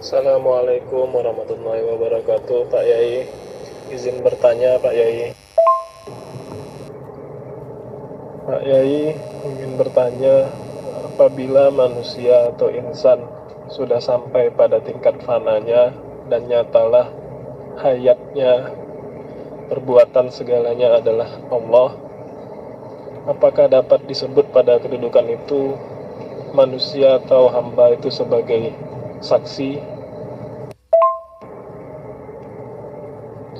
Assalamualaikum warahmatullahi wabarakatuh, Pak Yai. Izin bertanya, Pak Yai. Pak Yai ingin bertanya, apabila manusia atau insan sudah sampai pada tingkat fananya dan nyatalah hayatnya, perbuatan segalanya adalah Allah, apakah dapat disebut pada kedudukan itu manusia atau hamba itu sebagai saksi?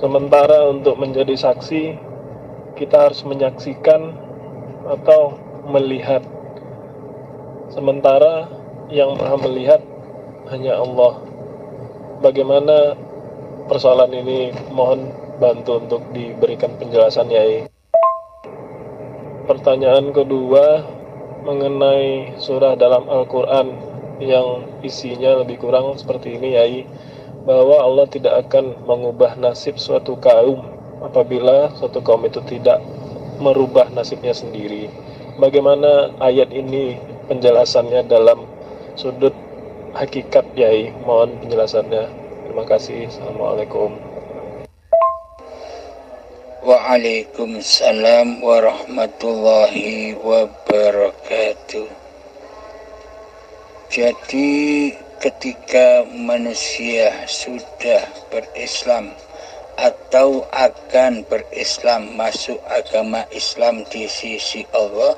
Sementara untuk menjadi saksi, kita harus menyaksikan atau melihat. Sementara yang maha melihat hanya Allah. Bagaimana persoalan ini? Mohon bantu untuk diberikan penjelasan, Yai. Pertanyaan kedua mengenai surah dalam Al-Quran yang isinya lebih kurang seperti ini, Yai, bahwa Allah tidak akan mengubah nasib suatu kaum apabila suatu kaum itu tidak merubah nasibnya sendiri. Bagaimana ayat ini penjelasannya dalam sudut hakikat, Yai? Mohon penjelasannya. Terima kasih. Assalamualaikum. Waalaikumsalam warahmatullahi wabarakatuh. Jadi ketika manusia sudah berislam atau akan berislam, masuk agama Islam di sisi Allah,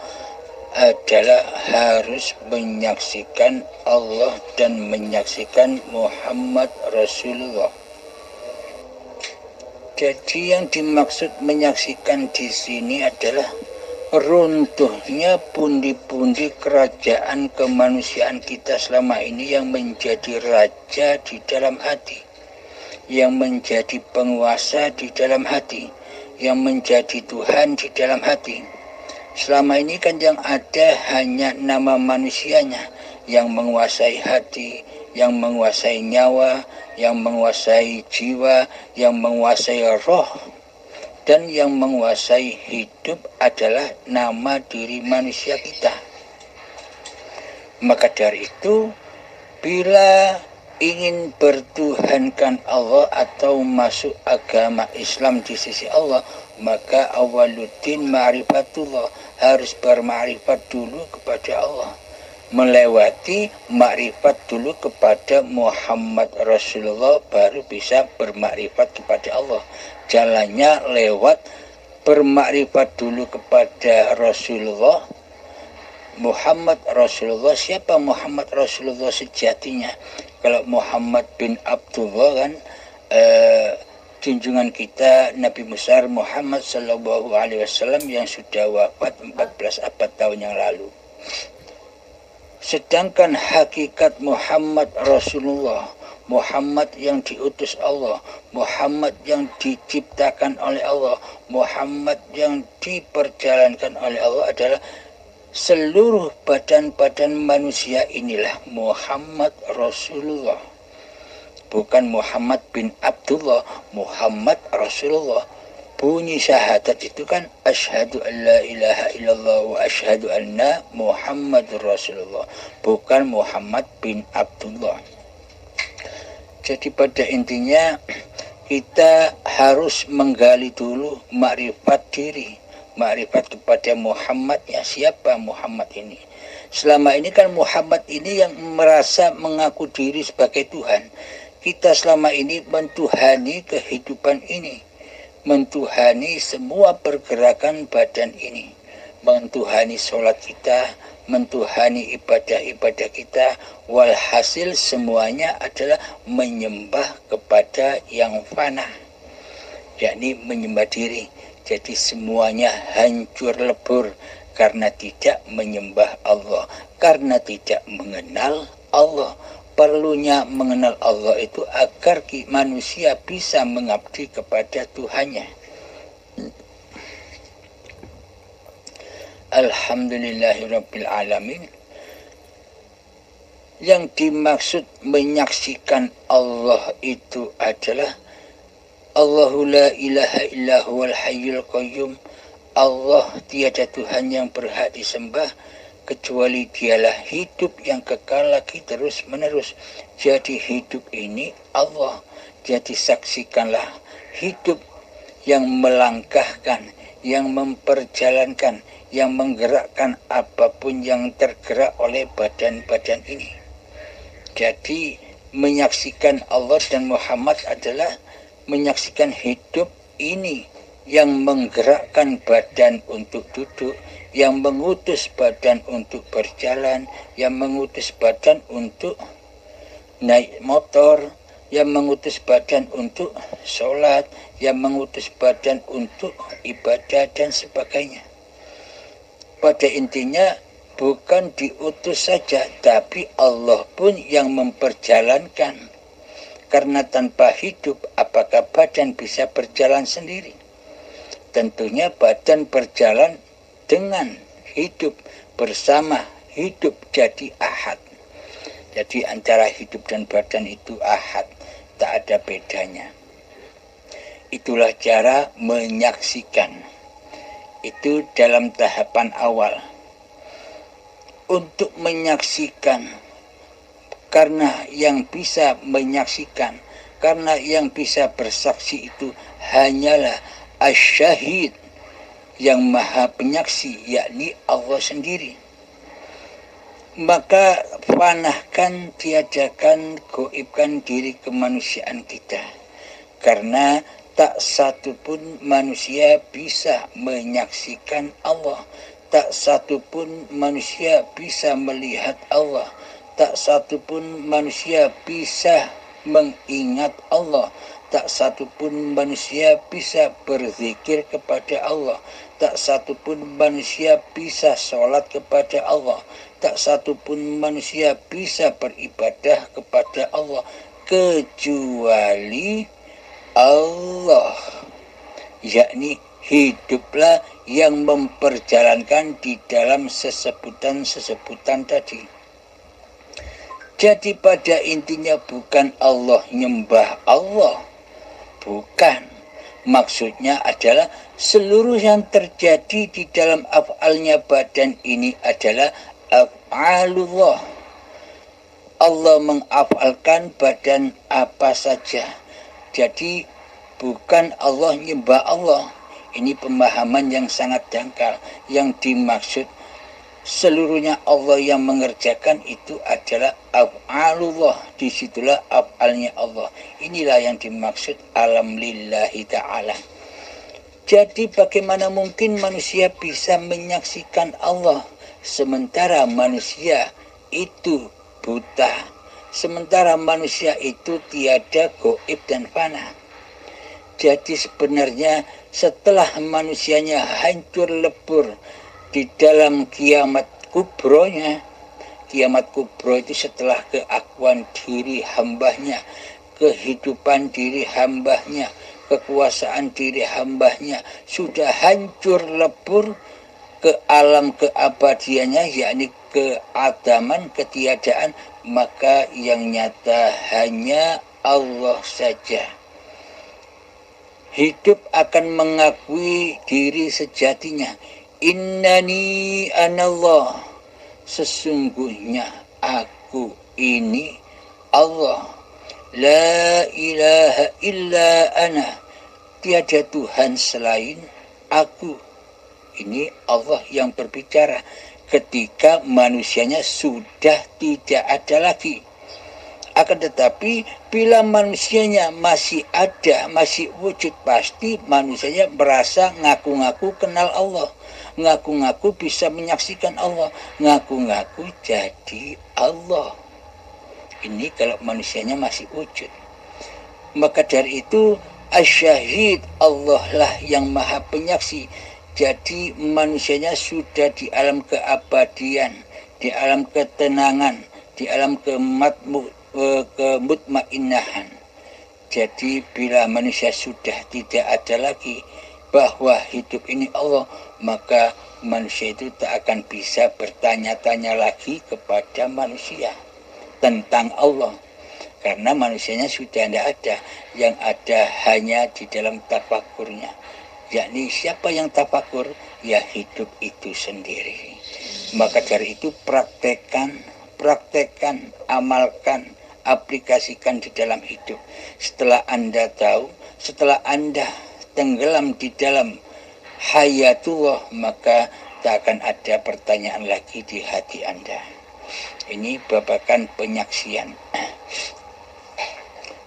adalah harus menyaksikan Allah dan menyaksikan Muhammad Rasulullah. Jadi yang dimaksud menyaksikan di sini adalah runtuhnya pundi-pundi kerajaan kemanusiaan kita selama ini yang menjadi raja di dalam hati, yang menjadi penguasa di dalam hati, yang menjadi Tuhan di dalam hati. Selama ini kan yang ada hanya nama manusianya yang menguasai hati, yang menguasai nyawa, yang menguasai jiwa, yang menguasai roh, dan yang menguasai hidup adalah nama diri manusia kita. Maka dari itu, bila ingin bertuhankan Allah atau masuk agama Islam di sisi Allah, maka awaluddin ma'rifatullah, harus bermakrifat dulu kepada Allah, melewati makrifat dulu kepada Muhammad Rasulullah, baru bisa bermakrifat kepada Allah. Jalannya lewat bermakrifat dulu kepada Rasulullah Muhammad Rasulullah. Siapa Muhammad Rasulullah sejatinya? Kalau Muhammad bin Abdullah kan junjungan kita Nabi besar Muhammad Sallallahu Alaihi Wasallam yang sudah wafat 14 abad tahun yang lalu. Sedangkan hakikat Muhammad Rasulullah, Muhammad yang diutus Allah, Muhammad yang diciptakan oleh Allah, Muhammad yang diperjalankan oleh Allah adalah seluruh badan-badan manusia inilah Muhammad Rasulullah. Bukan Muhammad bin Abdullah, Muhammad Rasulullah. Bunyi syahadat itu kan asyhadu an la ilaha illallah wa asyhadu anna Muhammadur Rasulullah, bukan Muhammad bin Abdullah. Jadi pada intinya kita harus menggali dulu makrifat diri, makrifat kepada Muhammad. Ya, siapa Muhammad ini? Selama ini kan Muhammad ini yang merasa mengaku diri sebagai Tuhan. Kita selama ini mentuhani kehidupan ini, mentuhani semua pergerakan badan ini, mentuhani sholat kita, mentuhani ibadah-ibadah kita. Walhasil semuanya adalah menyembah kepada yang fana, yakni menyembah diri. Jadi semuanya hancur lebur karena tidak menyembah Allah, karena tidak mengenal Allah. Perlunya mengenal Allah itu agar manusia bisa mengabdi kepada Tuhannya. Alhamdulillahirabbil alamin. Yang dimaksud menyaksikan Allah itu adalah Allahu la ilaha illa huwal hayyul qayyum. Allah tiada Tuhan yang berhak disembah kecuali dialah hidup yang kekal lagi terus menerus. Jadi hidup ini Allah. Jadi saksikanlah hidup yang melangkahkan, yang memperjalankan, yang menggerakkan apapun yang tergerak oleh badan-badan ini. Jadi menyaksikan Allah dan Muhammad adalah menyaksikan hidup ini yang menggerakkan badan untuk duduk, yang mengutus badan untuk berjalan, yang mengutus badan untuk naik motor, yang mengutus badan untuk sholat, yang mengutus badan untuk ibadah dan sebagainya. Pada intinya bukan diutus saja, tapi Allah pun yang memperjalankan. Karena tanpa hidup, apakah badan bisa berjalan sendiri? Tentunya badan berjalan dengan hidup, bersama hidup, jadi ahad. Jadi antara hidup dan badan itu ahad, tak ada bedanya. Itulah cara menyaksikan. Itu dalam tahapan awal. Untuk menyaksikan, karena yang bisa menyaksikan, karena yang bisa bersaksi itu hanyalah asyahid, yang maha penyaksi, yakni Allah sendiri. Maka panahkan, tiadakan, goibkan diri kemanusiaan kita. Karena tak satu pun manusia bisa menyaksikan Allah. Tak satu pun manusia bisa melihat Allah. Tak satu pun manusia bisa mengingat Allah. Tak satu pun manusia bisa berzikir kepada Allah. Tak satu pun manusia bisa sholat kepada Allah. Tak satu pun manusia bisa beribadah kepada Allah kecuali Allah, yakni hiduplah yang memperjalankan di dalam sesebutan-sesebutan tadi. Jadi pada intinya bukan Allah nyembah Allah, bukan. Maksudnya adalah seluruh yang terjadi di dalam af'alnya badan ini adalah af'alullah. Allah mengaf'alkan badan apa saja. Jadi bukan Allah nyembah Allah. Ini pemahaman yang sangat dangkal. Yang dimaksud seluruhnya Allah yang mengerjakan itu adalah af'alullah. Disitulah af'alnya Allah. Inilah yang dimaksud alam lillahi ta'ala. Jadi bagaimana mungkin manusia bisa menyaksikan Allah sementara manusia itu buta, sementara manusia itu tiada goib dan fana. Jadi sebenarnya setelah manusianya hancur lebur di dalam kiamat kubronya, kiamat kubro itu setelah keakuan diri hambanya, kehidupan diri hambanya, kekuasaan diri hambanya sudah hancur lebur ke alam keabadiannya, yakni keadaman, ketiadaan, maka yang nyata hanya Allah saja. Hidup akan mengakui diri sejatinya. Innani anallah. Sesungguhnya aku ini Allah. La ilaha illa ana. Tiada Tuhan selain aku. Ini Allah yang berbicara ketika manusianya sudah tidak ada lagi. Akan tetapi bila manusianya masih ada, masih wujud, pasti manusianya merasa ngaku-ngaku kenal Allah, ngaku-ngaku bisa menyaksikan Allah, ngaku-ngaku jadi Allah. Ini kalau manusianya masih wujud. Maka dari itu asyahid, Allah lah yang maha penyaksi. Jadi manusianya sudah di alam keabadian, di alam ketenangan, di alam kemutmainnahan. Jadi bila manusia sudah tidak ada lagi bahwa hidup ini Allah, maka manusia itu tak akan bisa bertanya-tanya lagi kepada manusia tentang Allah. Karena manusianya sudah tidak ada, yang ada hanya di dalam tafakurnya. Yakni siapa yang tafakur? Ya hidup itu sendiri. Maka dari itu praktekkan, amalkan, aplikasikan di dalam hidup. Setelah Anda tahu, setelah Anda tenggelam di dalam hayatullah, maka tak akan ada pertanyaan lagi di hati Anda. Ini babakan penyaksian.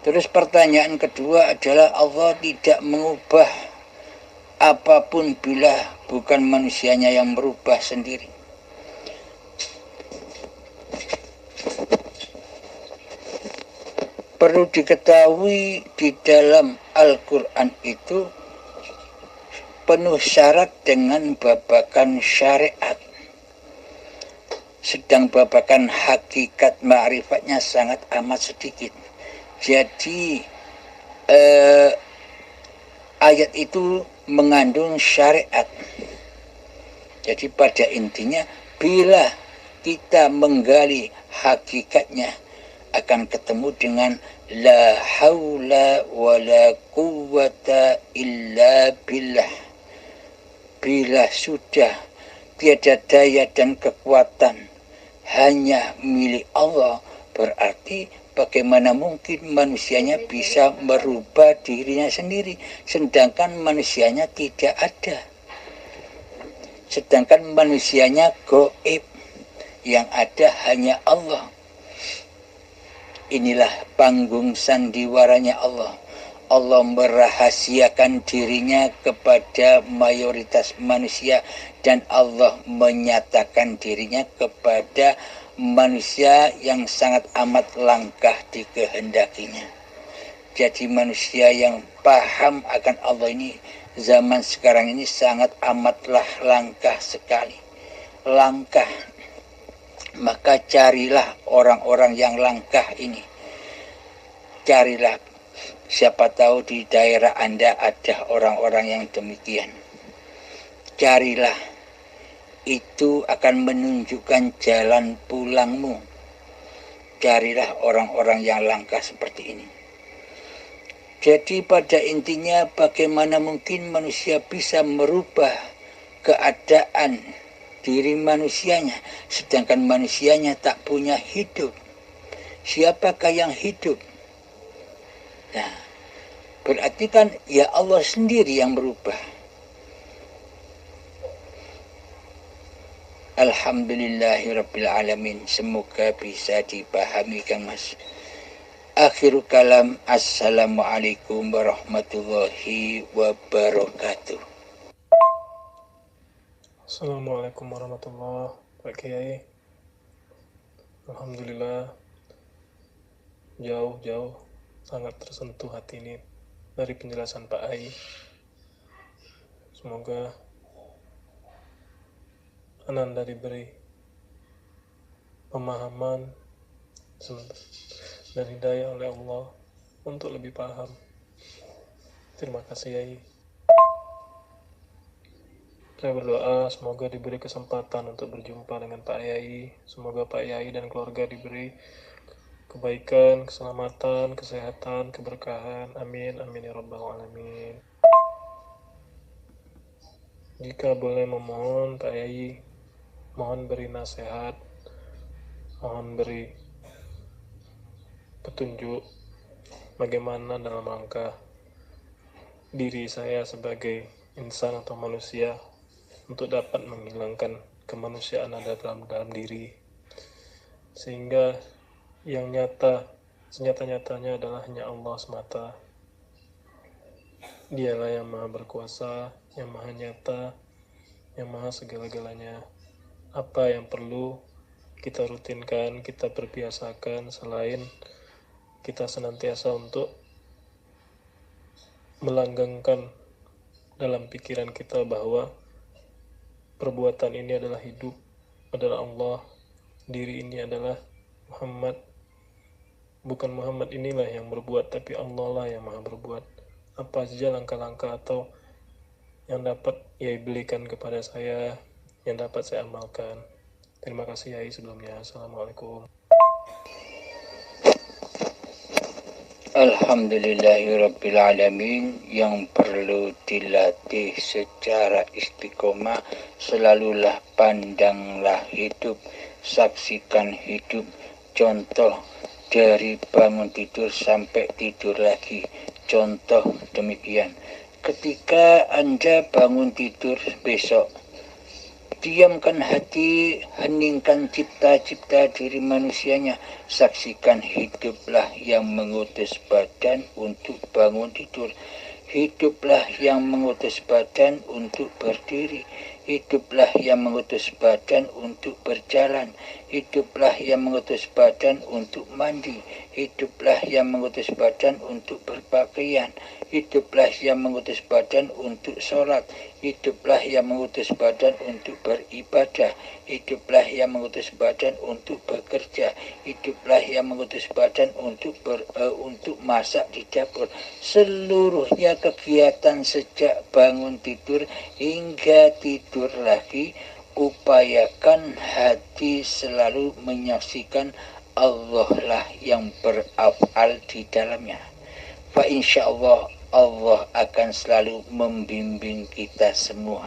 Terus pertanyaan kedua adalah Allah tidak mengubah apapun bila bukan manusianya yang merubah sendiri. Perlu diketahui di dalam Al-Quran itu penuh syarat dengan babakan syariat. Sedang babakan hakikat ma'rifatnya sangat amat sedikit. Jadi ayat itu mengandung syariat. Jadi pada intinya bila kita menggali hakikatnya akan ketemu dengan la haula wala quwwata illa billah. Bila sudah tiada daya dan kekuatan hanya milik Allah, berarti bagaimana mungkin manusianya bisa merubah dirinya sendiri, sedangkan manusianya tidak ada. Sedangkan manusianya gaib, yang ada hanya Allah. Inilah panggung sandiwaranya Allah. Allah merahasiakan dirinya kepada mayoritas manusia dan Allah menyatakan dirinya kepada manusia yang sangat amat langkah dikehendakinya. Jadi manusia yang paham akan Allah ini zaman sekarang ini sangat amatlah langkah sekali. Langkah. Maka carilah orang-orang yang langkah ini. Carilah. Siapa tahu di daerah Anda ada orang-orang yang demikian. Carilah. Itu akan menunjukkan jalan pulangmu. Carilah orang-orang yang langkah seperti ini. Jadi pada intinya bagaimana mungkin manusia bisa merubah keadaan diri manusianya, sedangkan manusianya tak punya hidup. Siapakah yang hidup? Nah, berarti kan ya Allah sendiri yang berubah. Alhamdulillahirrabbilalamin. Semoga bisa dipahami Kang Mas. Akhirul kalam. Assalamualaikum warahmatullahi wabarakatuh. Assalamualaikum warahmatullahi wabarakatuh, Pak Kiai. Alhamdulillah, jauh-jauh sangat tersentuh hati ini dari penjelasan Pak Ai. Semoga Ananda diberi pemahaman dan hidayah oleh Allah untuk lebih paham. Terima kasih, Yai. Saya berdoa semoga diberi kesempatan untuk berjumpa dengan Pak Yai. Semoga Pak Yai dan keluarga diberi kebaikan, keselamatan, kesehatan, keberkahan. Amin, amin ya rabbal alamin. Jika boleh memohon Pak Yai, mohon beri nasihat, mohon beri petunjuk bagaimana dalam rangka diri saya sebagai insan atau manusia untuk dapat menghilangkan kemanusiaan ada dalam diri, sehingga yang nyata senyata-nyatanya adalah hanya Allah semata. Dialah yang maha berkuasa, yang maha nyata, yang maha segala-galanya. Apa yang perlu kita rutinkan, kita berbiasakan selain kita senantiasa untuk melanggengkan dalam pikiran kita bahwa perbuatan ini adalah hidup, adalah Allah, diri ini adalah Muhammad. Bukan Muhammad inilah yang berbuat, tapi Allah lah yang maha berbuat. Apa saja langkah-langkah atau yang dapat Yai belikan kepada saya, yang dapat saya amalkan. Terima kasih Yai sebelumnya. Assalamualaikum. Alhamdulillahirrabbilalamin, yang perlu dilatih secara istiqomah. Selalulah pandanglah hidup, saksikan hidup. Contoh dari bangun tidur sampai tidur lagi. Contoh demikian. Ketika Anda bangun tidur besok, diamkan hati, heningkan cipta-cipta diri manusianya. Saksikan hiduplah yang mengutus badan untuk bangun tidur. Hiduplah yang mengutus badan untuk berdiri. Hiduplah yang mengutus badan untuk berjalan. Hiduplah yang mengutus badan untuk mandi. Hiduplah yang mengutus badan untuk berpakaian. Hiduplah yang mengutus badan untuk sholat. Hiduplah yang mengutus badan untuk beribadah. Hiduplah yang mengutus badan untuk bekerja. Hiduplah yang mengutus badan untuk masak di dapur. Seluruhnya kegiatan sejak bangun tidur hingga tidur lagi, upayakan hati selalu menyaksikan Allah lah yang beraf'al di dalamnya. Fa insyaallah Allah akan selalu membimbing kita semua.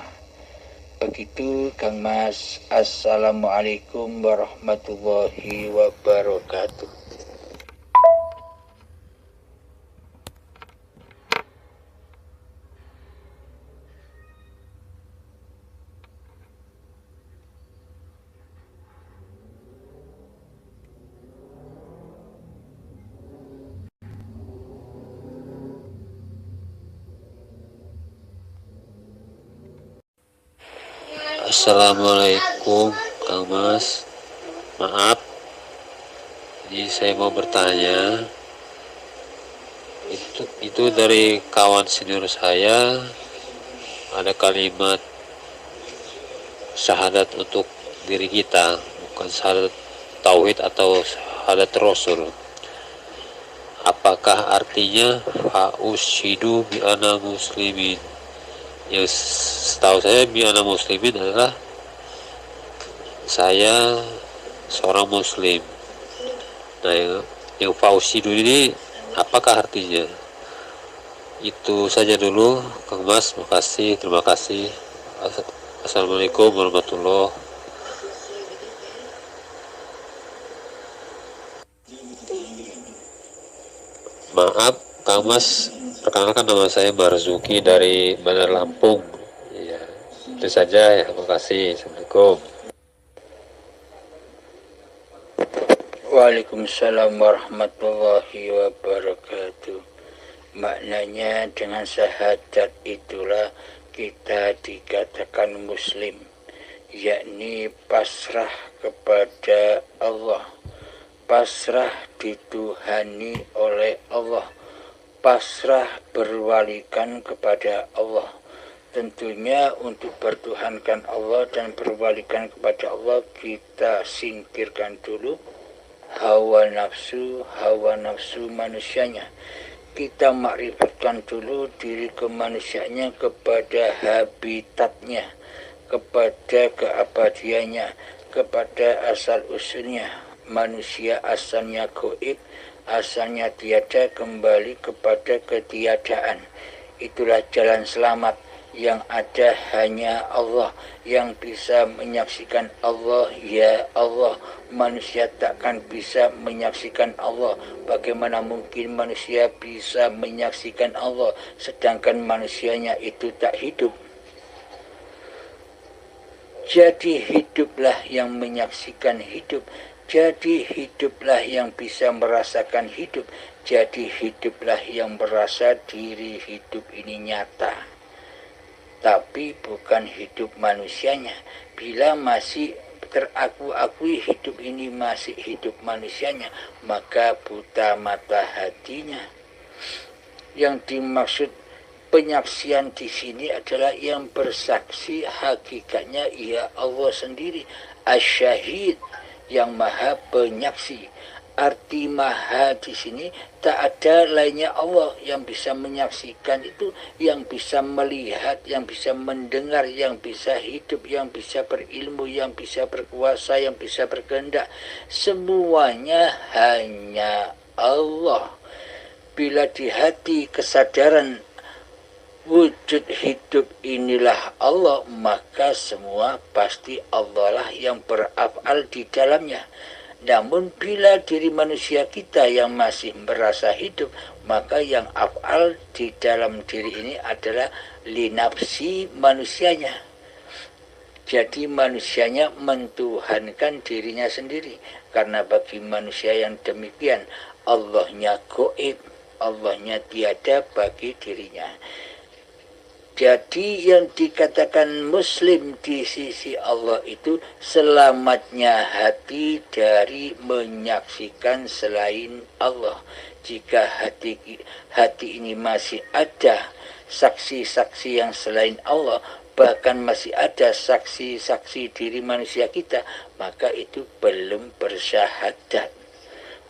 Begitu Kang Mas. Assalamualaikum warahmatullahi wabarakatuh. Assalamualaikum Kang Mas, maaf, jadi saya mau bertanya. Itu dari kawan senior saya, ada kalimat syahadat untuk diri kita, bukan syahadat tauhid atau syahadat rasul. Apakah artinya fa'ushidu bi ana muslimin? Yang setahu saya bi ana muslimin adalah saya seorang muslim. Nah, yang fa'ushidu ini apakah artinya? Itu saja dulu Kang Mas, makasih, terima kasih. Assalamualaikum warahmatullahi wabarakatuh. Maaf Kang Mas, perkenalkan nama saya Marzuki dari Bandar Lampung. Ya, itu saja ya, terima kasih. Assalamualaikum. Waalaikumsalam warahmatullahi wabarakatuh. Maknanya dengan syahadat itulah kita dikatakan muslim, yakni pasrah kepada Allah, pasrah dituhani oleh Allah, pasrah berwalikan kepada Allah. Tentunya untuk bertuhankan Allah dan berwalikan kepada Allah, kita singkirkan dulu hawa nafsu manusianya. Kita makrifatkan dulu diri kemanusiaannya kepada habitatnya, kepada keabadiannya, kepada asal usulnya. Manusia asalnya gaib, asalnya tiada, kembali kepada ketiadaan. Itulah jalan selamat. Yang ada hanya Allah yang bisa menyaksikan Allah. Ya Allah, manusia takkan bisa menyaksikan Allah. Bagaimana mungkin manusia bisa menyaksikan Allah sedangkan manusianya itu tak hidup? Jadi hiduplah yang menyaksikan hidup. Jadi hiduplah yang bisa merasakan hidup. Jadi hiduplah yang merasa diri hidup ini nyata, tapi bukan hidup manusianya. Bila masih teraku-akui hidup ini masih hidup manusianya, maka buta mata hatinya. Yang dimaksud penyaksian di sini adalah yang bersaksi hakikatnya ia Allah sendiri, asyahid, yang maha penyaksi. Arti maha di sini tak ada lainnya Allah yang bisa menyaksikan itu, yang bisa melihat, yang bisa mendengar, yang bisa hidup, yang bisa berilmu, yang bisa berkuasa, yang bisa berkehendak. Semuanya hanya Allah. bila di hati kesadaran wujud hidup inilah Allah, maka semua pasti Allah lah yang beraf'al di dalamnya. Namun bila diri manusia kita yang masih merasa hidup, maka yang af'al di dalam diri ini adalah linafsi manusianya. Jadi manusianya mentuhankan dirinya sendiri. Karena bagi manusia yang demikian, Allahnya goib, Allahnya tiada bagi dirinya. Jadi yang dikatakan muslim di sisi Allah itu selamatnya hati dari menyaksikan selain Allah. Jika hati ini masih ada saksi-saksi yang selain Allah, bahkan masih ada saksi-saksi diri manusia kita, maka itu belum bersyahadat.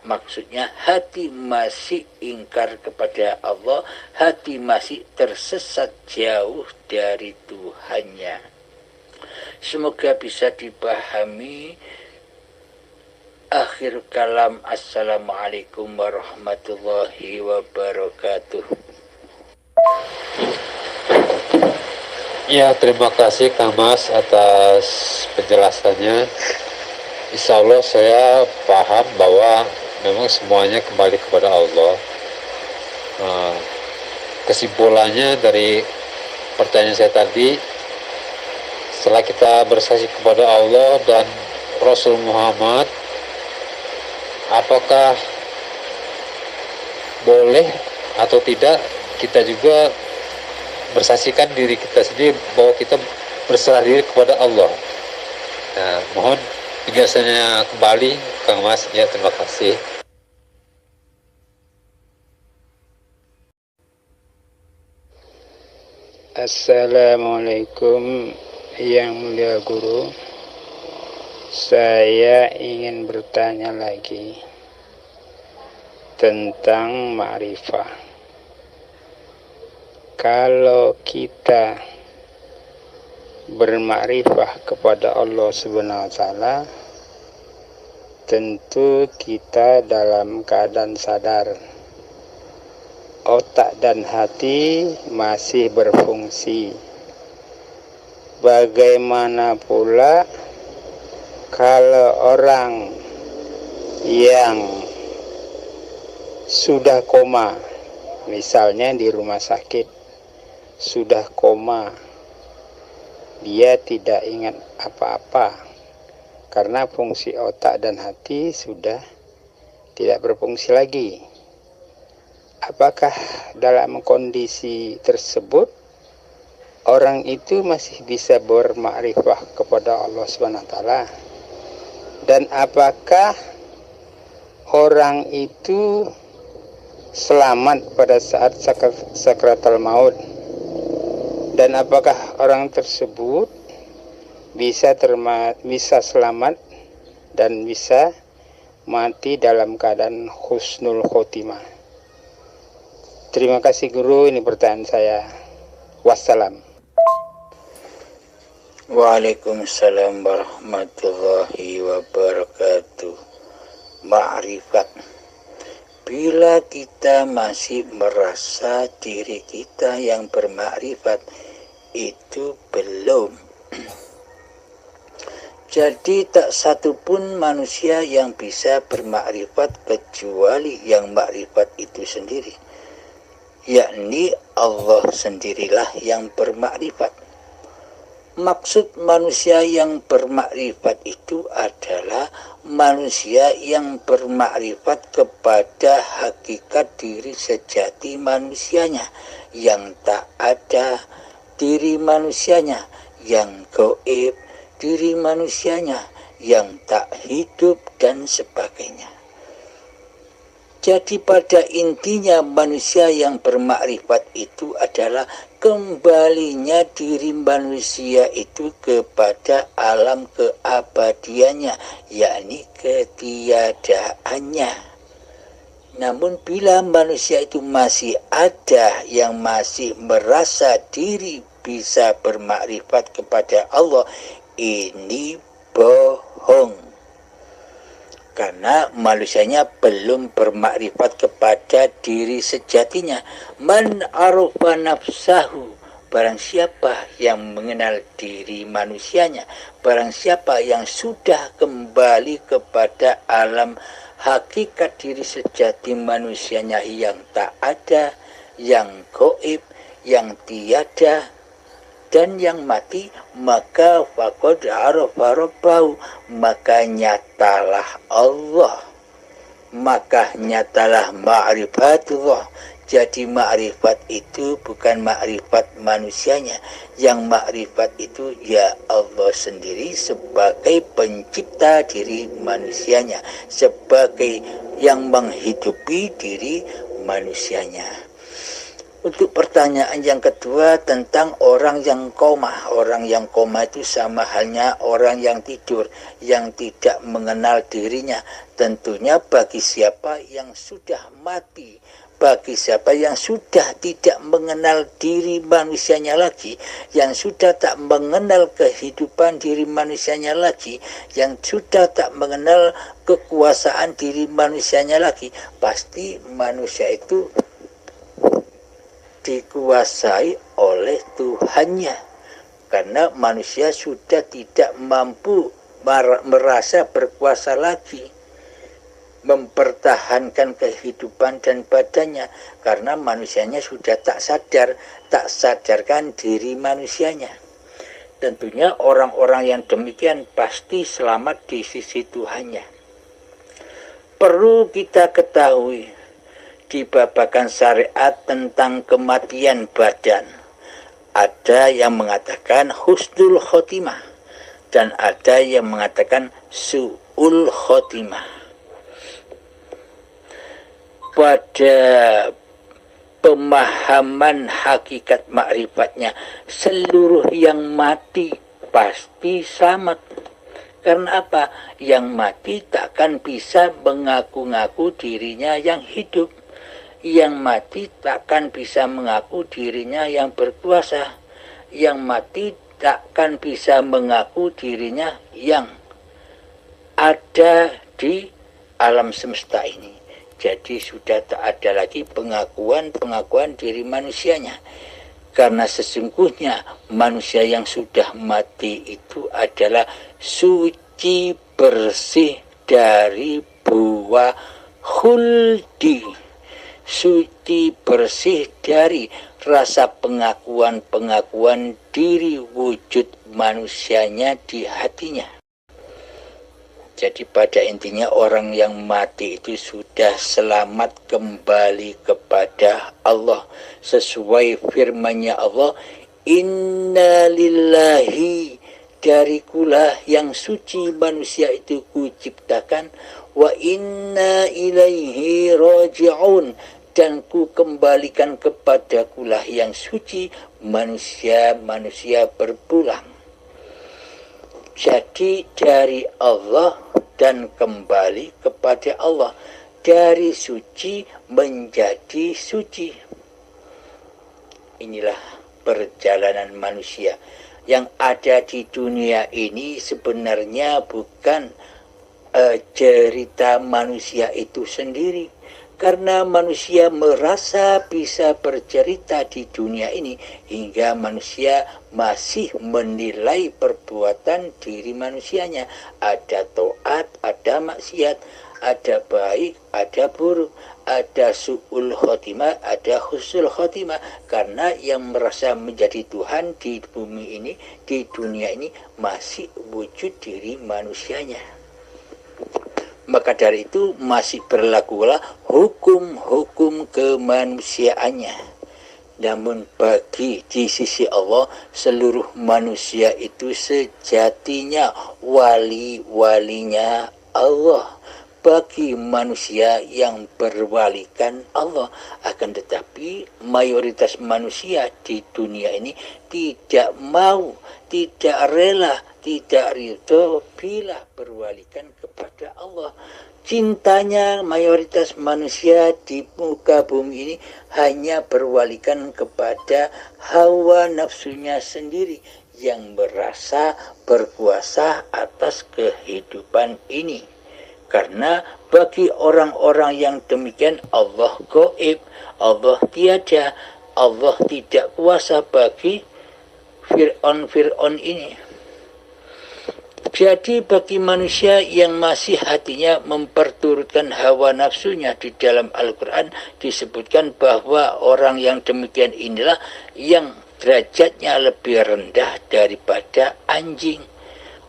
Maksudnya hati masih ingkar kepada Allah, hati masih tersesat jauh dari Tuhannya. Semoga bisa dipahami. Akhir kalam, assalamualaikum warahmatullahi wabarakatuh. Ya, terima kasih Kang Mas atas penjelasannya. Insya Allah saya paham bahwa memang semuanya kembali kepada Allah. Kesimpulannya dari pertanyaan saya tadi, setelah kita bersaksi kepada Allah dan Rasul Muhammad, apakah boleh atau tidak kita juga bersaksikan diri kita sendiri bahwa kita berserah diri kepada Allah? Nah, mohon penjelasannya kembali Kang Mas. Ya, terima kasih. Assalamualaikum Yang Mulia Guru. Saya ingin bertanya lagi tentang ma'rifah. Kalau kita bermakrifah kepada Allah Subhanahu wa taala, tentu kita dalam keadaan sadar. Otak dan hati masih berfungsi. Bagaimana pula kalau orang yang sudah koma, misalnya di rumah sakit, sudah koma, dia tidak ingat apa-apa karena fungsi otak dan hati sudah tidak berfungsi lagi. Apakah dalam kondisi tersebut orang itu masih bisa bermakrifah kepada Allah SWT? Dan apakah orang itu selamat pada saat sakratul maut? Dan apakah orang tersebut bisa selamat dan bisa mati dalam keadaan husnul khotimah? Terima kasih Guru, ini pertanyaan saya. Wassalam. Waalaikumsalam warahmatullahi wabarakatuh. Ma'rifat. Bila kita masih merasa diri kita yang bermakrifat, itu belum. Jadi tak satu pun manusia yang bisa bermakrifat kecuali yang makrifat itu sendiri, yakni Allah sendirilah yang bermakrifat. Maksud manusia yang bermakrifat itu adalah manusia yang bermakrifat kepada hakikat diri sejati manusianya, yang tak ada diri manusianya, yang gaib diri manusianya, yang tak hidup dan sebagainya. Jadi pada intinya manusia yang bermakrifat itu adalah kembalinya diri manusia itu kepada alam keabadiannya, yakni ketiadaannya. Namun bila manusia itu masih ada yang masih merasa diri bisa bermakrifat kepada Allah, ini bohong. karena manusianya belum bermakrifat kepada diri sejatinya. Man arafa nafsahu, barang siapa yang mengenal diri manusianya, barang siapa yang sudah kembali kepada alam hakikat diri sejati manusianya yang tak ada, yang gaib, yang tiada, dan yang mati, maka faqad arafa rabbahu, maka nyatalah Allah, maka nyatalah ma'rifatullah. Jadi ma'rifat itu bukan ma'rifat manusianya, yang ma'rifat itu ya Allah sendiri sebagai pencipta diri manusianya, sebagai yang menghidupi diri manusianya. Untuk pertanyaan yang kedua tentang orang yang koma. Orang yang koma itu sama halnya orang yang tidur, yang tidak mengenal dirinya. Tentunya bagi siapa yang sudah mati, bagi siapa yang sudah tidak mengenal diri manusianya lagi, yang sudah tak mengenal kehidupan diri manusianya lagi, yang sudah tak mengenal kekuasaan diri manusianya lagi, pasti manusia itu dikuasai oleh Tuhannya, karena manusia sudah tidak mampu merasa berkuasa lagi mempertahankan kehidupan dan badannya, karena manusianya sudah tak sadarkan diri manusianya. Tentunya orang-orang yang demikian pasti selamat di sisi Tuhannya. Perlu kita ketahui di babakan syariat tentang kematian badan, ada yang mengatakan husnul khotimah dan ada yang mengatakan su'ul khotimah. Pada pemahaman hakikat makrifatnya, seluruh yang mati pasti selamat. Karena apa? Yang mati takkan bisa mengaku-ngaku dirinya yang hidup. Yang mati takkan bisa mengaku dirinya yang berkuasa. Yang mati takkan bisa mengaku dirinya yang ada di alam semesta ini. Jadi sudah tak ada lagi pengakuan diri manusianya. Karena sesungguhnya manusia yang sudah mati itu adalah suci bersih dari buah khuldi, suci bersih dari rasa pengakuan diri wujud manusianya di hatinya. Jadi pada intinya orang yang mati itu sudah selamat kembali kepada Allah, sesuai firman-Nya Allah, inna lillahi, darikulah yang suci manusia itu kuciptakan, wa inna ilaihi raji'un, dan ku kembalikan kepadakulah yang suci manusia berpulang. Jadi dari Allah dan kembali kepada Allah, dari suci menjadi suci. Inilah perjalanan manusia. Yang ada di dunia ini sebenarnya bukan cerita manusia itu sendiri, karena manusia merasa bisa bercerita di dunia ini hingga manusia masih menilai perbuatan diri manusianya. Ada taat, ada maksiat, ada baik, ada buruk, ada su'ul khotimah, ada husnul khotimah. Karena yang merasa menjadi Tuhan di bumi ini, di dunia ini, masih wujud diri manusianya. Maka dari itu masih berlakulah hukum-hukum kemanusiaannya. Namun bagi di sisi Allah, seluruh manusia itu sejatinya wali-walinya Allah. Bagi manusia yang berwalikan Allah, akan tetapi mayoritas manusia di dunia ini tidak mau, tidak rela, tidak ridho bila berwalikan kepada Allah. Cintanya mayoritas manusia di muka bumi ini hanya berwalikan kepada hawa nafsunya sendiri yang merasa berkuasa atas kehidupan ini. Karena bagi orang-orang yang demikian Allah gaib, Allah tiada, Allah tidak kuasa bagi Fir'aun ini. Jadi bagi manusia yang masih hatinya memperturutkan hawa nafsunya, di dalam Al-Quran disebutkan bahwa orang yang demikian inilah yang derajatnya lebih rendah daripada anjing.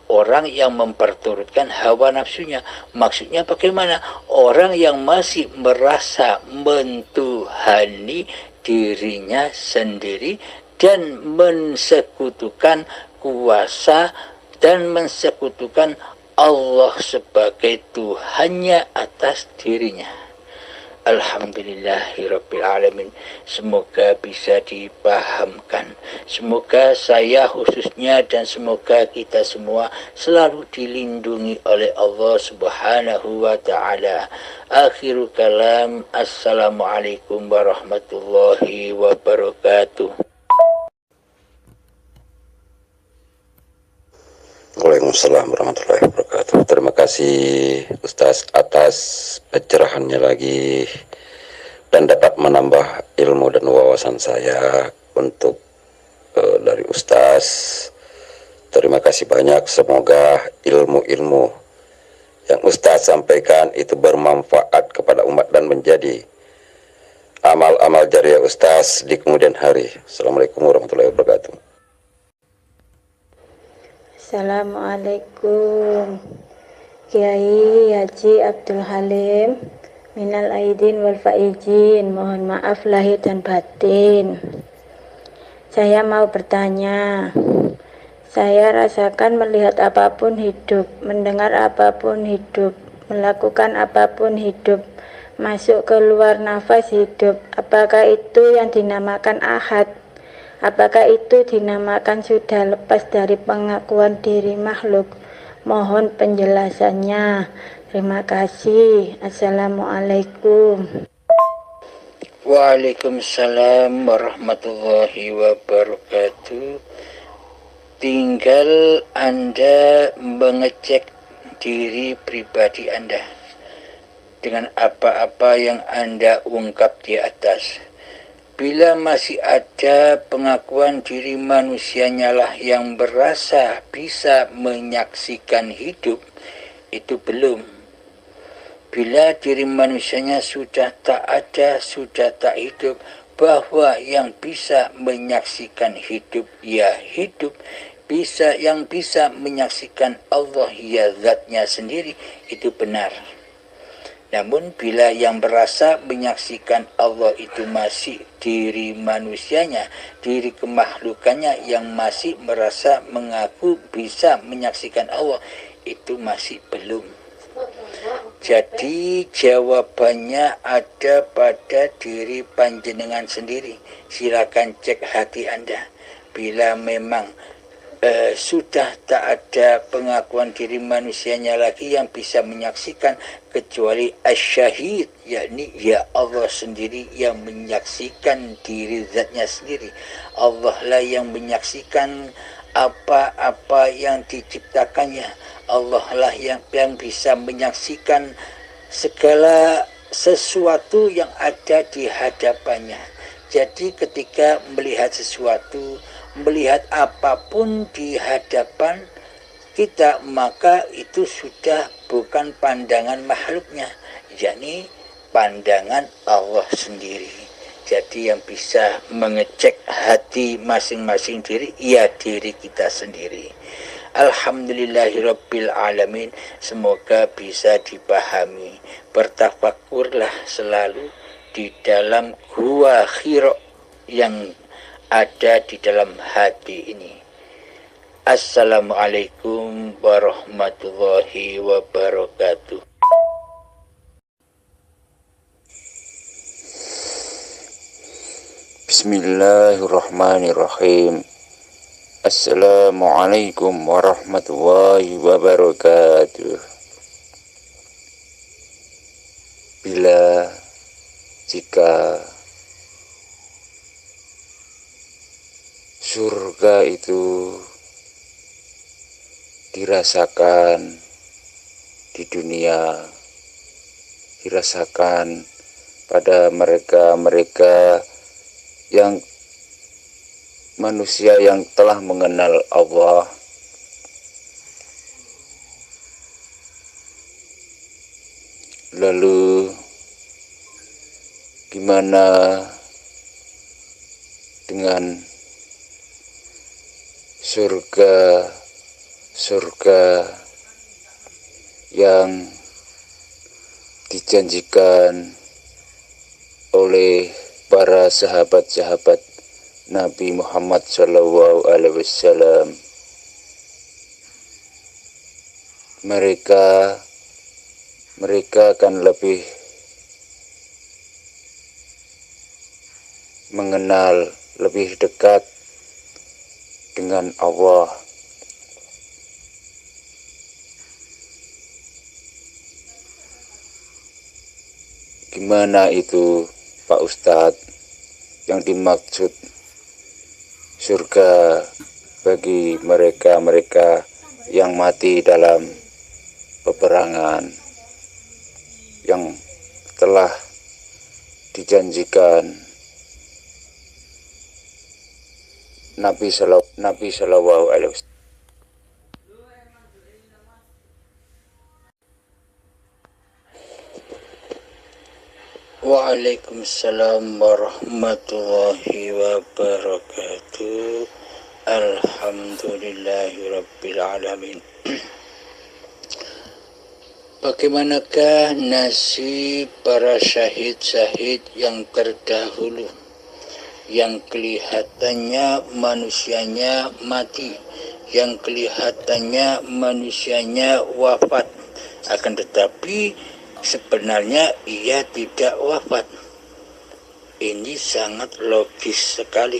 Orang yang memperturutkan hawa nafsunya. Maksudnya bagaimana? Orang yang masih merasa mentuhani dirinya sendiri dan mensekutukan kuasa dan mensekutukan Allah sebagai Tuhannya atas dirinya. Alhamdulillahirabbil alamin. Semoga bisa dipahamkan. Semoga saya khususnya dan semoga kita semua selalu dilindungi oleh Allah Subhanahu wa taala. Akhirul kalam. Assalamualaikum warahmatullahi wabarakatuh. Waalaikumsalam warahmatullahi wabarakatuh. Terima kasih Ustaz atas pencerahannya lagi dan dapat menambah ilmu dan wawasan saya untuk dari Ustaz. Terima kasih banyak. Semoga ilmu-ilmu yang Ustaz sampaikan itu bermanfaat kepada umat dan menjadi amal-amal jariah Ustaz di kemudian hari. Assalamualaikum warahmatullahi wabarakatuh. Assalamualaikum Kiai Haji Abdul Halim, minal aidin wal faizin, mohon maaf lahir dan batin. Saya mau bertanya, saya rasakan melihat apapun hidup, mendengar apapun hidup, melakukan apapun hidup, masuk keluar nafas hidup. Apakah itu yang dinamakan ahad? Apakah itu dinamakan sudah lepas dari pengakuan diri makhluk? Mohon penjelasannya. Terima kasih. Assalamualaikum. Waalaikumsalam warahmatullahi wabarakatuh. Tinggal Anda mengecek diri pribadi Anda dengan apa-apa yang Anda ungkap di atas. Bila masih ada pengakuan diri manusianya lah yang berasa bisa menyaksikan hidup, itu belum. Bila diri manusianya sudah tak ada, sudah tak hidup, bahwa yang bisa menyaksikan hidup ya hidup, yang bisa menyaksikan Allah ya zatnya sendiri, itu benar. Namun bila yang berasa menyaksikan Allah itu masih diri manusianya, diri kemakhlukannya yang masih merasa mengaku bisa menyaksikan Allah, itu masih belum. Jadi jawabannya ada pada diri panjenengan sendiri. Silakan cek hati Anda. Bila memang sudah tak ada pengakuan diri manusianya lagi yang bisa menyaksikan kecuali asyahid, yakni ya Allah sendiri yang menyaksikan diri zatnya sendiri. Allah lah yang menyaksikan apa-apa yang diciptakannya. Allah lah yang bisa menyaksikan segala sesuatu yang ada di hadapannya. Jadi ketika melihat sesuatu, melihat apapun di hadapan kita, maka itu sudah bukan pandangan makhluknya, yakni pandangan Allah sendiri. Jadi yang bisa mengecek hati masing-masing diri, ya diri kita sendiri. Alhamdulillahirabbil alamin. Semoga bisa dipahami. Bertafakurlah selalu di dalam gua Hira yang ada di dalam hati ini. Assalamualaikum warahmatullahi wabarakatuh. Bismillahirrahmanirrahim. Assalamualaikum warahmatullahi wabarakatuh. Jika surga itu dirasakan di dunia dirasakan pada mereka-mereka yang manusia yang telah mengenal Allah. Lalu gimana dengan surga yang dijanjikan oleh para sahabat-sahabat Nabi Muhammad SAW. Mereka akan lebih mengenal, lebih dekat dengan Allah. Gimana itu Pak Ustadz yang dimaksud surga bagi mereka-mereka yang mati dalam peperangan yang telah dijanjikan Nabi Sallallahu Alaihi Wasallam. Waalaikumsalam warahmatullahi wabarakatuh. Alhamdulillahirabbil alamin. Bagaimanakah nasib para syahid-syahid yang terdahulu, yang kelihatannya manusianya mati, yang kelihatannya manusianya wafat, akan tetapi sebenarnya ia tidak wafat. Ini sangat logis sekali,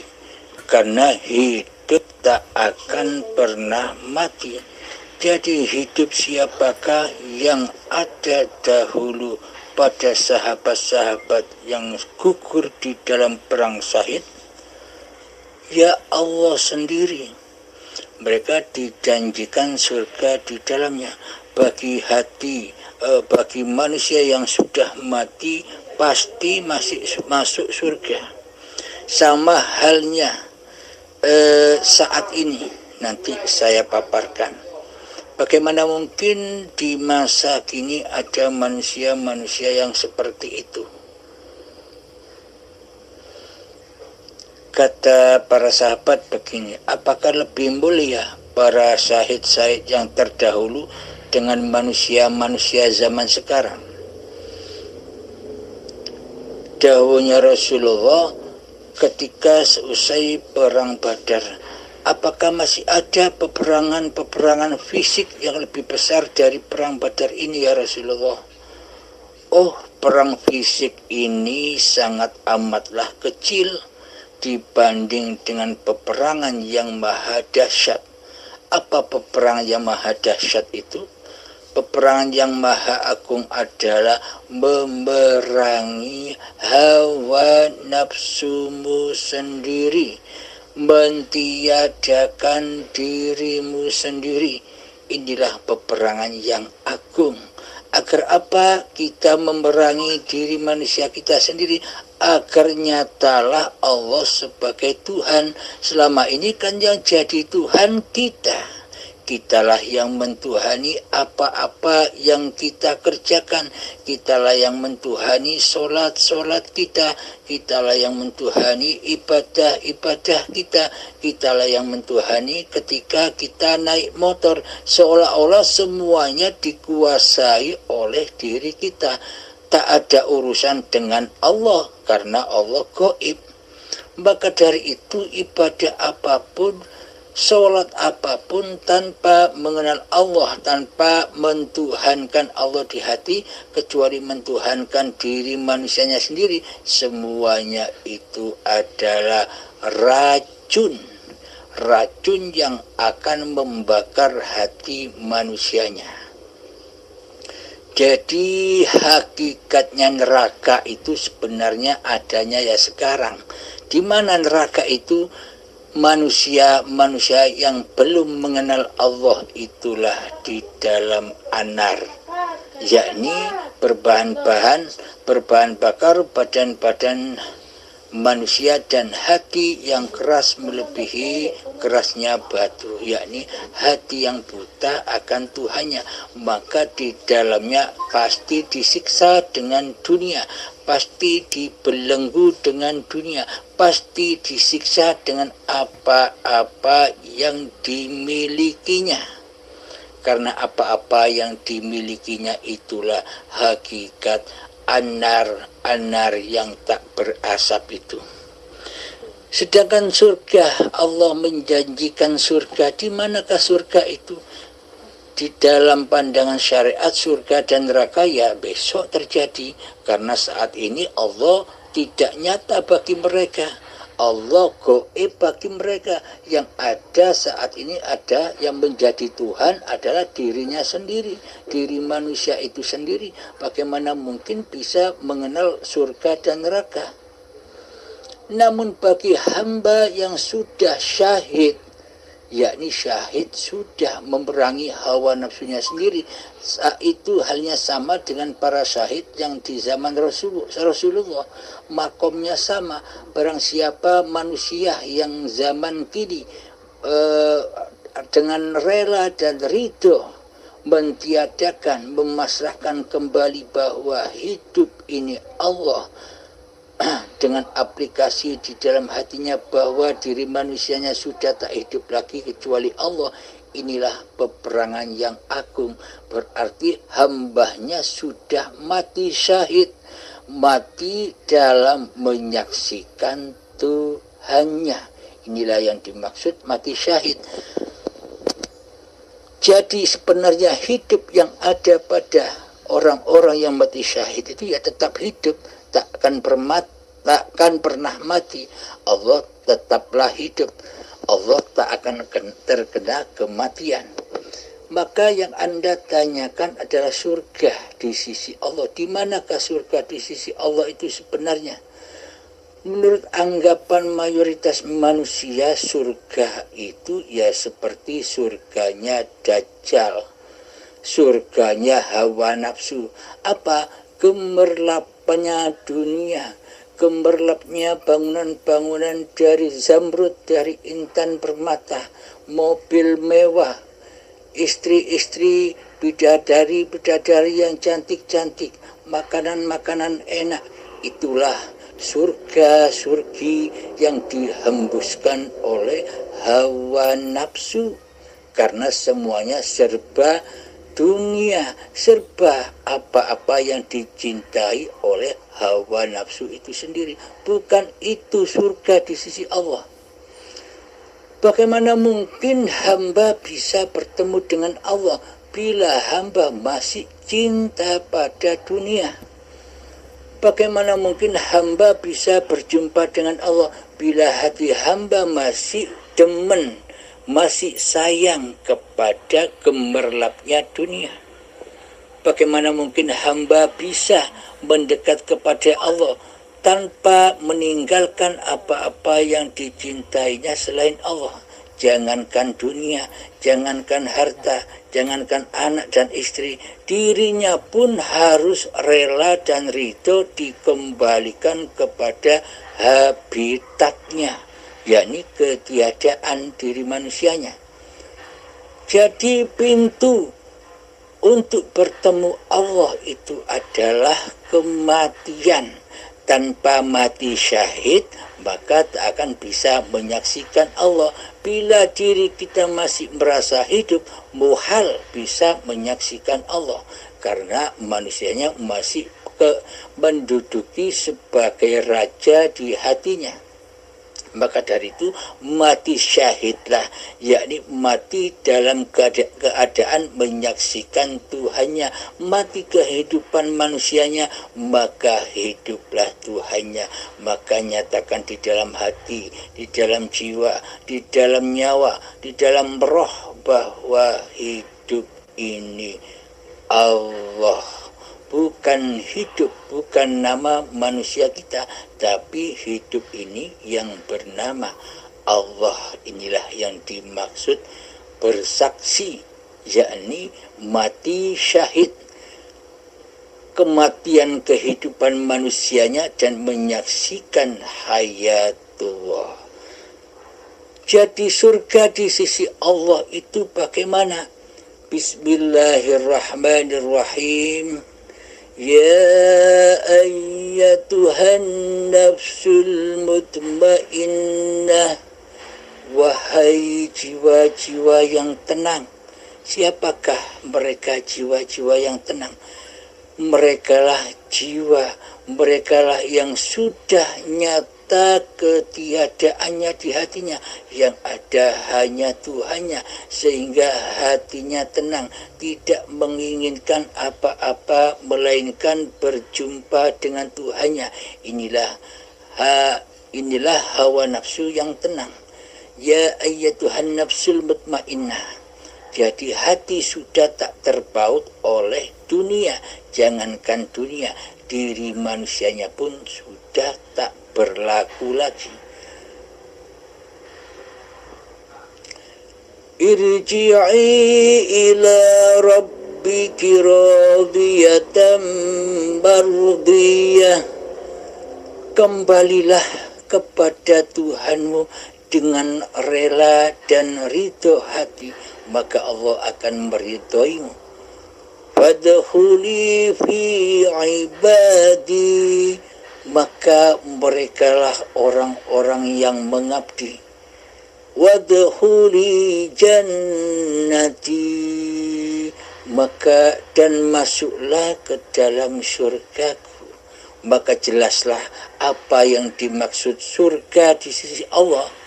karena hidup tak akan pernah mati. Jadi hidup siapakah yang ada dahulu pada sahabat-sahabat yang gugur di dalam perang syahid? Ya Allah sendiri. Mereka dijanjikan surga di dalamnya. Bagi manusia yang sudah mati pasti masih masuk surga. Sama halnya saat ini nanti saya paparkan. Bagaimana mungkin di masa kini ada manusia-manusia yang seperti itu? Kata para sahabat begini, apakah lebih mulia para syahid-syahid yang terdahulu dengan manusia-manusia zaman sekarang? Dawuhnya Rasulullah ketika seusai perang Badar, apakah masih ada peperangan fisik yang lebih besar dari perang Badar ini ya Rasulullah? Oh, perang fisik ini sangat amatlah kecil dibanding dengan peperangan yang maha dahsyat. Apa peperangan yang maha dahsyat itu? Peperangan yang maha agung adalah memerangi hawa nafsumu sendiri, mentiadakan dirimu sendiri. Inilah peperangan yang agung. Agar apa kita memerangi diri manusia kita sendiri? Agar nyatalah Allah sebagai Tuhan. Selama ini kan yang jadi Tuhan kita. Kitalah yang mentuhani apa-apa yang kita kerjakan. Kitalah yang mentuhani solat-solat kita. Kitalah yang mentuhani ibadah-ibadah kita. Kitalah yang mentuhani ketika kita naik motor. Seolah-olah semuanya dikuasai oleh diri kita. Tak ada urusan dengan Allah karena Allah gaib. Maka dari itu ibadah apapun, sholat apapun tanpa mengenal Allah, tanpa mentuhankan Allah di hati, kecuali mentuhankan diri manusianya sendiri, semuanya itu adalah racun. Racun yang akan membakar hati manusianya. Jadi hakikatnya neraka itu sebenarnya adanya ya sekarang. Di mana neraka itu? manusia yang belum mengenal Allah itulah di dalam anar, yakni berbahan bakar badan manusia dan hati yang keras melebihi kerasnya batu, yakni hati yang buta akan Tuhannya, maka di dalamnya pasti disiksa dengan dunia, pasti dibelenggu dengan dunia, pasti disiksa dengan apa-apa yang dimilikinya, karena apa-apa yang dimilikinya itulah hakikat anar yang tak berasap itu. Sedangkan surga, Allah menjanjikan surga. Di manakah surga itu? Di dalam pandangan syariat surga dan neraka ya besok terjadi, karena saat ini Allah tidak nyata bagi mereka. Allah goib bagi mereka. Yang ada saat ini ada yang menjadi Tuhan adalah dirinya sendiri, diri manusia itu sendiri. Bagaimana mungkin bisa mengenal surga dan neraka? Namun bagi hamba yang sudah syahid, yakni syahid sudah memerangi hawa nafsunya sendiri, itu halnya sama dengan para syahid yang di zaman Rasulullah, makomnya sama. Barang siapa manusia yang zaman kini dengan rela dan ridho mentiadakan, memasrahkan kembali bahwa hidup ini Allah, dengan aplikasi di dalam hatinya bahwa diri manusianya sudah tak hidup lagi kecuali Allah, inilah peperangan yang agung. Berarti hambanya sudah mati syahid, mati dalam menyaksikan Tuhannya. Inilah yang dimaksud mati syahid. Jadi sebenarnya hidup yang ada pada orang-orang yang mati syahid itu ya tetap hidup, takkan pernah mati. Allah tetaplah hidup, Allah tak akan terkena kematian. Maka yang Anda tanyakan adalah surga di sisi Allah. Di manakah surga di sisi Allah itu sebenarnya? Menurut anggapan mayoritas manusia, surga itu ya seperti surganya Dajjal, surganya hawa nafsu. Apa? Gemerlapnya dunia, gemerlapnya bangunan-bangunan dari zamrud, dari intan permata, mobil mewah, istri-istri bidadari yang cantik-cantik, makanan-makanan enak. Itulah surga-surgi yang dihembuskan oleh hawa nafsu, karena semuanya serba dunia, serba apa-apa yang dicintai oleh hawa nafsu itu sendiri. Bukan itu surga di sisi Allah. Bagaimana mungkin hamba bisa bertemu dengan Allah bila hamba masih cinta pada dunia? Bagaimana mungkin hamba bisa berjumpa dengan Allah bila hati hamba masih demen, masih sayang kepada gemerlapnya dunia? Bagaimana mungkin hamba bisa mendekat kepada Allah tanpa meninggalkan apa-apa yang dicintainya selain Allah? Jangankan dunia, jangankan harta, jangankan anak dan istri, dirinya pun harus rela dan ridho dikembalikan kepada habitatnya, yakni ketiadaan diri manusianya. Jadi pintu untuk bertemu Allah itu adalah kematian. Tanpa mati syahid, maka tak akan bisa menyaksikan Allah. Bila diri kita masih merasa hidup, muhal bisa menyaksikan Allah, karena manusianya masih menduduki sebagai raja di hatinya. Maka dari itu mati syahidlah, yakni mati dalam keadaan menyaksikan Tuhannya, mati kehidupan manusianya, maka hiduplah Tuhannya. Maka nyatakan di dalam hati, di dalam jiwa, di dalam nyawa, di dalam roh bahwa hidup ini Allah. Bukan hidup, bukan nama manusia kita, tapi hidup ini yang bernama Allah inilah yang dimaksud bersaksi, yakni mati syahid, kematian kehidupan manusianya dan menyaksikan hayatullah. Jadi surga di sisi Allah itu bagaimana? Bismillahirrahmanirrahim. Ya ayyatuhan nafsul mutmainnah, wahai jiwa-jiwa yang tenang. Siapakah mereka jiwa-jiwa yang tenang? Merekalah jiwa, merekalah yang sudah nyata ketiadaannya di hatinya, yang ada hanya Tuhannya, sehingga hatinya tenang, tidak menginginkan apa-apa melainkan berjumpa dengan Tuhannya. Inilah hawa nafsu yang tenang. Ya ayyatuhan nafsul mutmainnah. Jadi hati sudah tak terpaut oleh dunia. Jangankan dunia, diri manusianya pun sudah tak berlaku lagi. Irji'i ila rabbiki radiyatan mardiyah. Kembalilah kepada Tuhanmu dengan rela dan ridho hati, maka Allah akan meridhoimu. Fadkhuli fi ibadi, maka merekalah orang-orang yang mengabdi. Wadkhuli jannati, maka dan masuklah ke dalam surgaku. Maka jelaslah apa yang dimaksud surga di sisi Allah.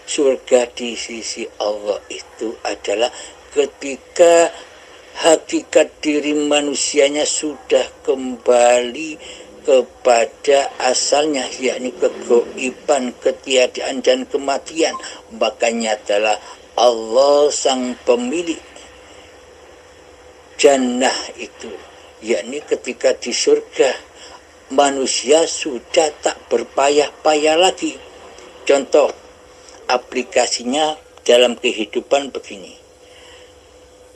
Surga di sisi Allah itu adalah ketika hakikat diri manusianya sudah kembali kepada asalnya, yakni kegoiban, ketiadaan dan kematian. Makanya adalah Allah sang pemilik jannah itu, yakni ketika di surga manusia sudah tak berpayah-payah lagi. Contoh aplikasinya dalam kehidupan begini.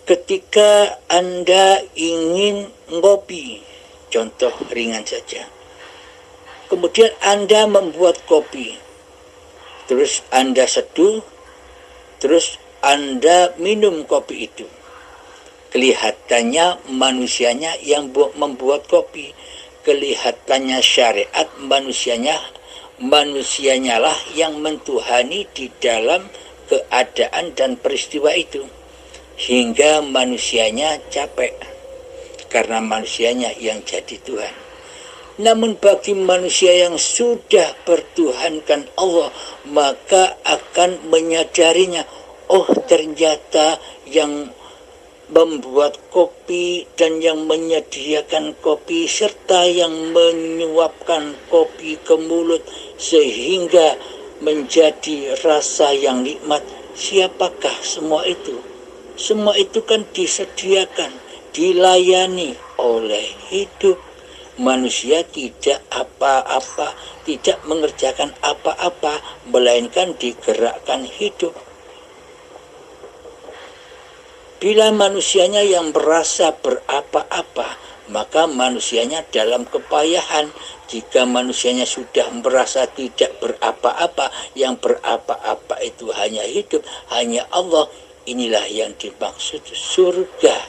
Ketika Anda ingin ngopi, contoh ringan saja, kemudian Anda membuat kopi, terus Anda seduh, terus Anda minum kopi itu. Kelihatannya manusianya yang membuat kopi, kelihatannya syariat manusianya lah yang mentuhani di dalam keadaan dan peristiwa itu, hingga manusianya capek karena manusianya yang jadi Tuhan. Namun bagi manusia yang sudah bertuhankan Allah, maka akan menyadarinya, oh ternyata yang membuat kopi dan yang menyediakan kopi serta yang menyuapkan kopi ke mulut sehingga menjadi rasa yang nikmat, siapakah semua itu? Semua itu kan disediakan, dilayani oleh hidup. Manusia tidak apa-apa, tidak mengerjakan apa-apa, melainkan digerakkan hidup. Bila manusianya yang merasa berapa-apa, maka manusianya dalam kepayahan. Jika manusianya sudah merasa tidak berapa-apa, yang berapa-apa itu hanya hidup, hanya Allah, inilah yang dimaksud surga.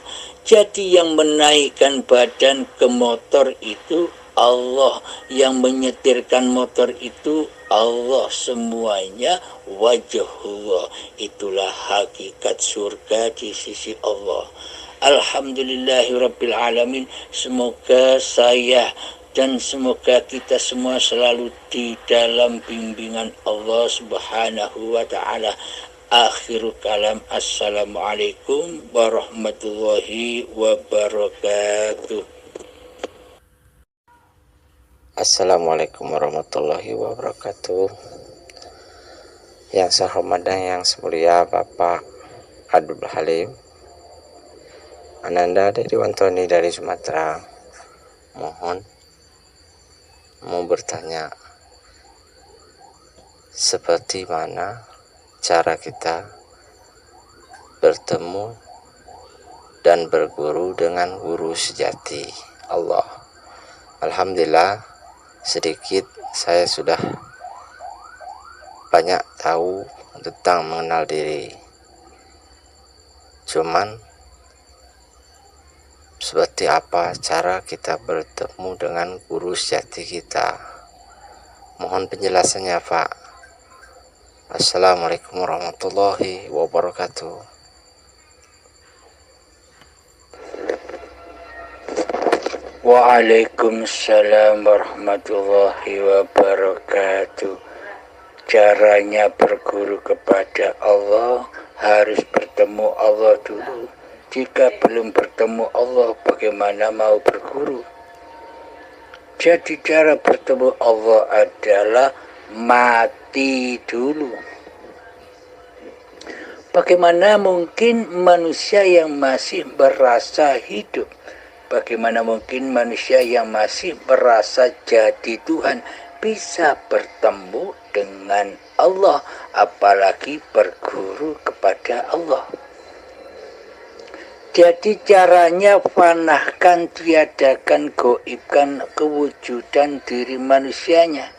Jadi yang menaikkan badan ke motor itu Allah, yang menyetirkan motor itu Allah, semuanya wajhullah. Itulah hakikat surga di sisi Allah. Alhamdulillahirabbil alamin. Semoga saya dan semoga kita semua selalu di dalam bimbingan Allah Subhanahu wa taala. Akhirul kalam, assalamualaikum warahmatullahi wabarakatuh. Assalamualaikum warahmatullahi wabarakatuh. Yang saya hormati yang semulia Bapak Abdul Halim Ananda dari Wantoni dari Sumatera, mohon mau bertanya, seperti mana cara kita bertemu dan berguru dengan guru sejati, Allah. Alhamdulillah, sedikit saya sudah banyak tahu tentang mengenal diri. Cuman seperti apa cara kita bertemu dengan guru sejati kita? Mohon penjelasannya, Pak. Assalamualaikum warahmatullahi wabarakatuh. Waalaikumsalam warahmatullahi wabarakatuh. Caranya berguru kepada Allah harus bertemu Allah dulu. Jika belum bertemu Allah, bagaimana mau berguru? Jadi cara bertemu Allah adalah mati dulu. Bagaimana mungkin manusia yang masih merasa hidup? Bagaimana mungkin manusia yang masih merasa jadi Tuhan bisa bertemu dengan Allah, apalagi berguru kepada Allah? Jadi caranya fanahkan, tiadakan, goibkan kewujudan diri manusianya.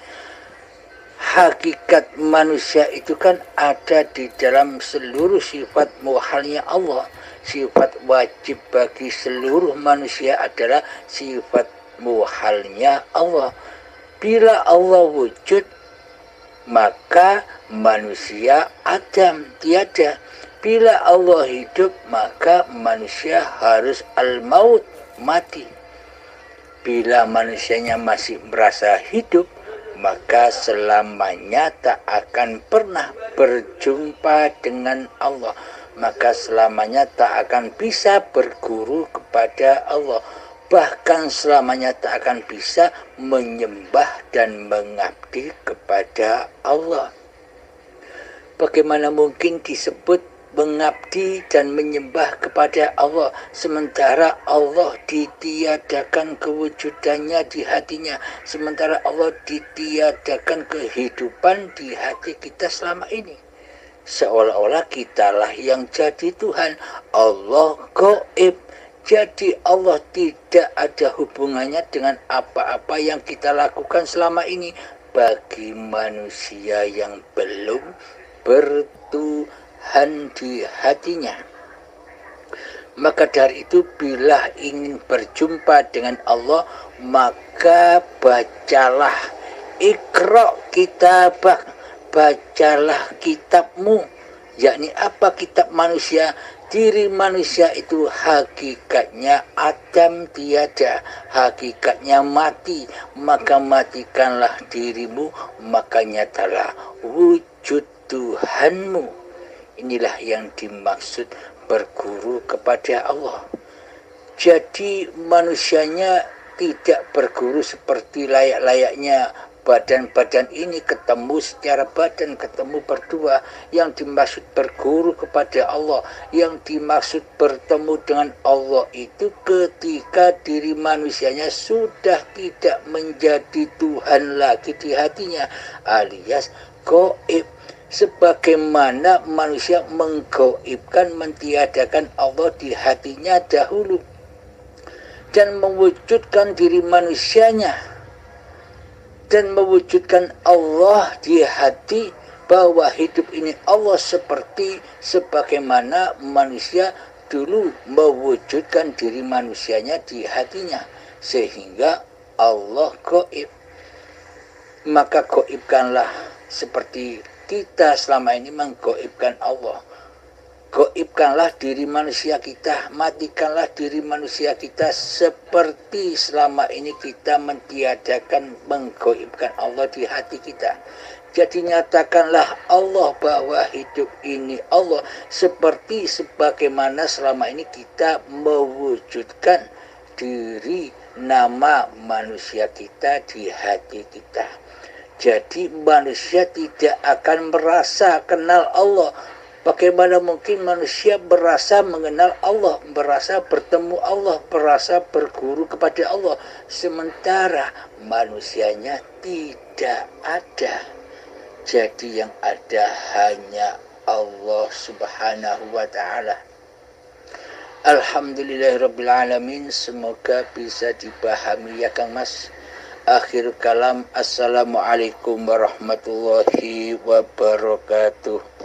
Hakikat manusia itu kan ada di dalam seluruh sifat muhalnya Allah. Sifat wajib bagi seluruh manusia adalah sifat muhalnya Allah. Bila Allah wujud, maka manusia adam, tiada. Bila Allah hidup, maka manusia harus al-maut, mati. Bila manusianya masih merasa hidup, maka selamanya tak akan pernah berjumpa dengan Allah. Maka selamanya tak akan bisa berguru kepada Allah. Bahkan selamanya tak akan bisa menyembah dan mengabdi kepada Allah. Bagaimana mungkin disebut mengabdi dan menyembah kepada Allah sementara Allah ditiadakan kewujudannya di hatinya, sementara Allah ditiadakan kehidupan di hati kita selama ini? Seolah-olah kitalah yang jadi Tuhan, Allah gaib. Jadi Allah tidak ada hubungannya dengan apa-apa yang kita lakukan selama ini bagi manusia yang belum bertuhan di hatinya. Maka dari itu bila ingin berjumpa dengan Allah, maka bacalah Iqra kitabak, bacalah kitabmu. Yakni apa kitab manusia? Diri manusia itu hakikatnya adam, tiada, hakikatnya mati. Maka matikanlah dirimu, maka nyatalah wujud Tuhanmu. Inilah yang dimaksud berguru kepada Allah. Jadi manusianya tidak berguru seperti layak-layaknya badan-badan ini ketemu secara badan, ketemu berdua. Yang dimaksud berguru kepada Allah, yang dimaksud bertemu dengan Allah itu ketika diri manusianya sudah tidak menjadi Tuhan lagi di hatinya, alias gaib. Sebagaimana manusia menggaibkan, mentiadakan Allah di hatinya dahulu dan mewujudkan diri manusianya dan mewujudkan Allah di hati, bahwa hidup ini Allah seperti sebagaimana manusia dulu mewujudkan diri manusianya di hatinya, sehingga Allah gaib. Maka gaibkanlah seperti kita selama ini menggaibkan Allah. Gaibkanlah diri manusia kita, matikanlah diri manusia kita seperti selama ini kita mentiadakan, menggaibkan Allah di hati kita. Jadi nyatakanlah Allah bahwa hidup ini Allah seperti sebagaimana selama ini kita mewujudkan diri nama manusia kita di hati kita. Jadi manusia tidak akan merasa kenal Allah. Bagaimana mungkin manusia berasa mengenal Allah, berasa bertemu Allah, berasa berguru kepada Allah, sementara manusianya tidak ada. Jadi yang ada hanya Allah Subhanahu wa Ta'ala. Alhamdulillahirrabbilalamin. Semoga bisa dipahami ya Kang Mas. Akhir kalam, assalamualaikum warahmatullahi wabarakatuh.